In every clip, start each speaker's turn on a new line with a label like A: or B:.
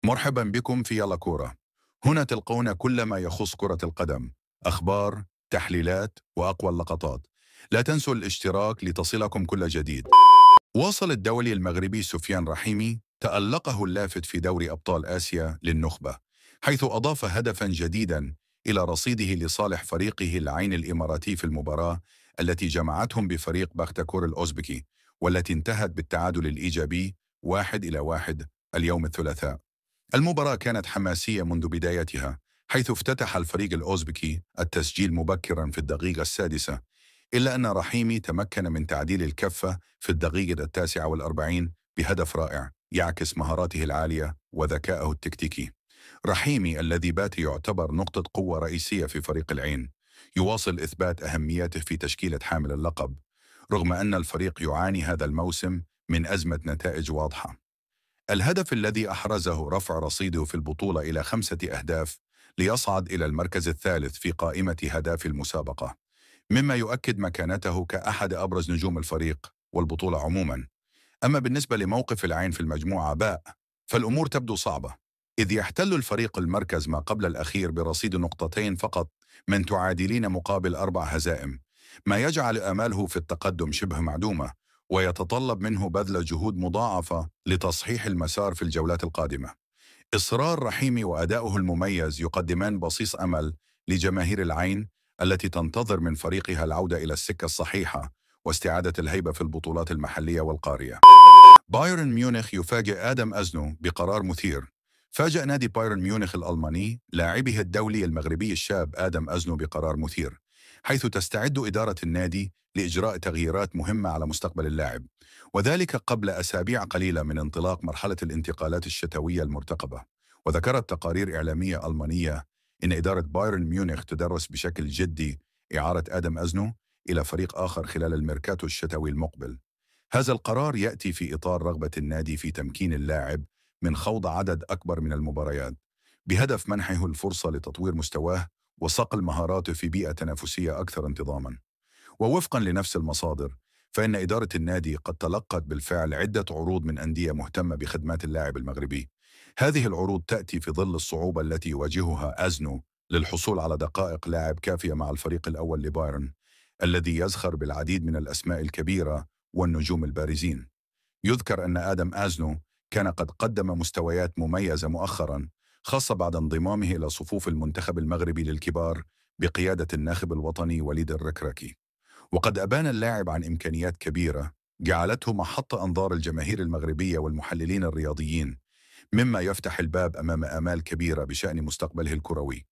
A: مرحبا بكم في يلا كورة. هنا تلقون كل ما يخص كرة القدم، أخبار، تحليلات وأقوى اللقطات. لا تنسوا الاشتراك لتصلكم كل جديد. واصل الدولي المغربي سفيان رحيمي تألقه اللافت في دوري أبطال آسيا للنخبة، حيث أضاف هدفا جديدا إلى رصيده لصالح فريقه العين الإماراتي في المباراة التي جمعتهم بفريق بختكور الأوزبكي، والتي انتهت بالتعادل الإيجابي 1-1 اليوم الثلاثاء. المباراة كانت حماسية منذ بدايتها، حيث افتتح الفريق الأوزبكي التسجيل مبكرا في الدقيقة السادسة، إلا أن رحيمي تمكن من تعديل الكفة في الدقيقة 49 بهدف رائع يعكس مهاراته العالية وذكائه التكتيكي. رحيمي الذي بات يعتبر نقطة قوة رئيسية في فريق العين يواصل إثبات أهميته في تشكيلة حامل اللقب، رغم أن الفريق يعاني هذا الموسم من أزمة نتائج واضحة. الهدف الذي أحرزه رفع رصيده في البطولة إلى 5 أهداف ليصعد إلى المركز الثالث في قائمة هداف المسابقة، مما يؤكد مكانته كأحد أبرز نجوم الفريق والبطولة عموما. أما بالنسبة لموقف العين في المجموعة باء، فالأمور تبدو صعبة، إذ يحتل الفريق المركز ما قبل الأخير برصيد نقطتين فقط من تعادلين مقابل 4 هزائم، ما يجعل آماله في التقدم شبه معدومة، ويتطلب منه بذل جهود مضاعفة لتصحيح المسار في الجولات القادمة. إصرار رحيمي وأداؤه المميز يقدمان بصيص أمل لجماهير العين التي تنتظر من فريقها العودة إلى السكة الصحيحة واستعادة الهيبة في البطولات المحلية والقارية. بايرن ميونخ يفاجئ آدم أزنو بقرار مثير. فاجأ نادي بايرن ميونخ الألماني لاعبه الدولي المغربي الشاب آدم أزنو بقرار مثير، حيث تستعد إدارة النادي لإجراء تغييرات مهمة على مستقبل اللاعب، وذلك قبل أسابيع قليلة من انطلاق مرحلة الانتقالات الشتوية المرتقبة. وذكرت تقارير إعلامية ألمانية إن إدارة بايرن ميونخ تدرس بشكل جدي إعارة آدم أزنو إلى فريق آخر خلال الميركاتو الشتوي المقبل. هذا القرار يأتي في إطار رغبة النادي في تمكين اللاعب من خوض عدد أكبر من المباريات، بهدف منحه الفرصة لتطوير مستواه وصقل مهاراته في بيئة تنافسية أكثر انتظاما. ووفقا لنفس المصادر، فإن إدارة النادي قد تلقت بالفعل عدة عروض من أندية مهتمة بخدمات اللاعب المغربي. هذه العروض تأتي في ظل الصعوبة التي يواجهها أزنو للحصول على دقائق لاعب كافية مع الفريق الأول لبايرن، الذي يزخر بالعديد من الأسماء الكبيرة والنجوم البارزين. يذكر أن آدم أزنو كان قد قدم مستويات مميزة مؤخرا، خاصة بعد انضمامه إلى صفوف المنتخب المغربي للكبار بقيادة الناخب الوطني وليد الركراكي. وقد أبان اللاعب عن إمكانيات كبيرة جعلته محط أنظار الجماهير المغربية والمحللين الرياضيين، مما يفتح الباب أمام آمال كبيرة بشأن مستقبله الكروي.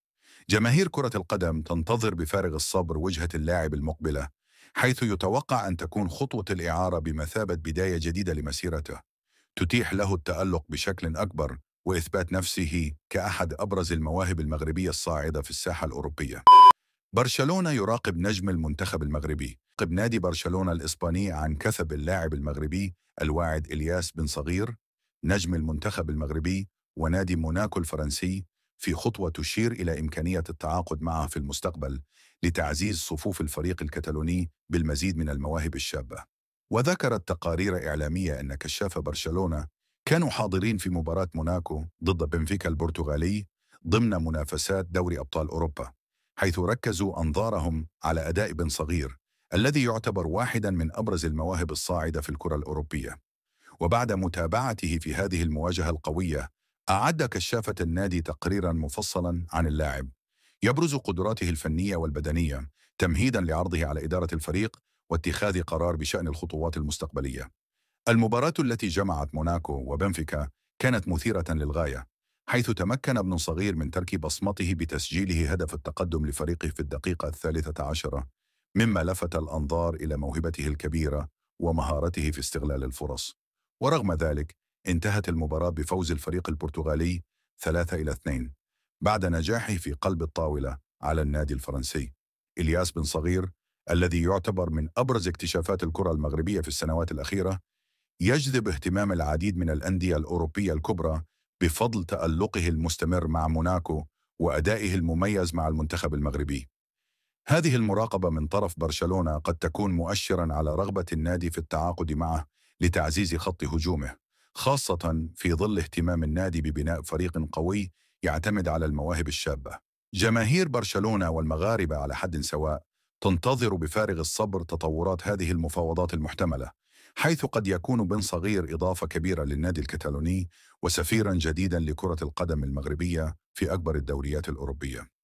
A: جماهير كرة القدم تنتظر بفارغ الصبر وجهة اللاعب المقبلة، حيث يتوقع أن تكون خطوة الإعارة بمثابة بداية جديدة لمسيرته، تتيح له التألق بشكل أكبر وإثبات نفسه كأحد أبرز المواهب المغربية الصاعدة في الساحة الأوروبية. برشلونة يراقب نجم المنتخب المغربي. يراقب نادي برشلونة الإسباني عن كثب اللاعب المغربي الواعد إلياس بن صغير نجم المنتخب المغربي ونادي موناكو الفرنسي في خطوة تشير إلى إمكانية التعاقد معه في المستقبل لتعزيز صفوف الفريق الكتالوني بالمزيد من المواهب الشابة. وذكرت تقارير إعلامية أن كشاف برشلونة كانوا حاضرين في مباراة موناكو ضد بنفيكا البرتغالي ضمن منافسات دوري أبطال أوروبا، حيث ركزوا أنظارهم على أداء بن صغير الذي يعتبر واحدا من أبرز المواهب الصاعدة في الكرة الأوروبية. وبعد متابعته في هذه المواجهة القوية، أعد كشافة النادي تقريرا مفصلا عن اللاعب يبرز قدراته الفنية والبدنية، تمهيدا لعرضه على إدارة الفريق واتخاذ قرار بشأن الخطوات المستقبلية. المباراة التي جمعت موناكو وبنفيكا كانت مثيرة للغاية، حيث تمكن ابن صغير من ترك بصمته بتسجيله هدف التقدم لفريقه في الدقيقة 13، مما لفت الأنظار إلى موهبته الكبيرة ومهارته في استغلال الفرص. ورغم ذلك، انتهت المباراة بفوز الفريق البرتغالي 3-2 بعد نجاحه في قلب الطاولة على النادي الفرنسي. إلياس بن صغير الذي يعتبر من أبرز اكتشافات الكرة المغربية في السنوات الأخيرة يجذب اهتمام العديد من الأندية الأوروبية الكبرى بفضل تألقه المستمر مع موناكو وأدائه المميز مع المنتخب المغربي. هذه المراقبة من طرف برشلونة قد تكون مؤشراً على رغبة النادي في التعاقد معه لتعزيز خط هجومه، خاصة في ظل اهتمام النادي ببناء فريق قوي يعتمد على المواهب الشابة. جماهير برشلونة والمغاربة على حد سواء تنتظر بفارغ الصبر تطورات هذه المفاوضات المحتملة، حيث قد يكون بن صغير إضافة كبيرة للنادي الكتالوني وسفيرا جديدا لكرة القدم المغربية في أكبر الدوريات الأوروبية.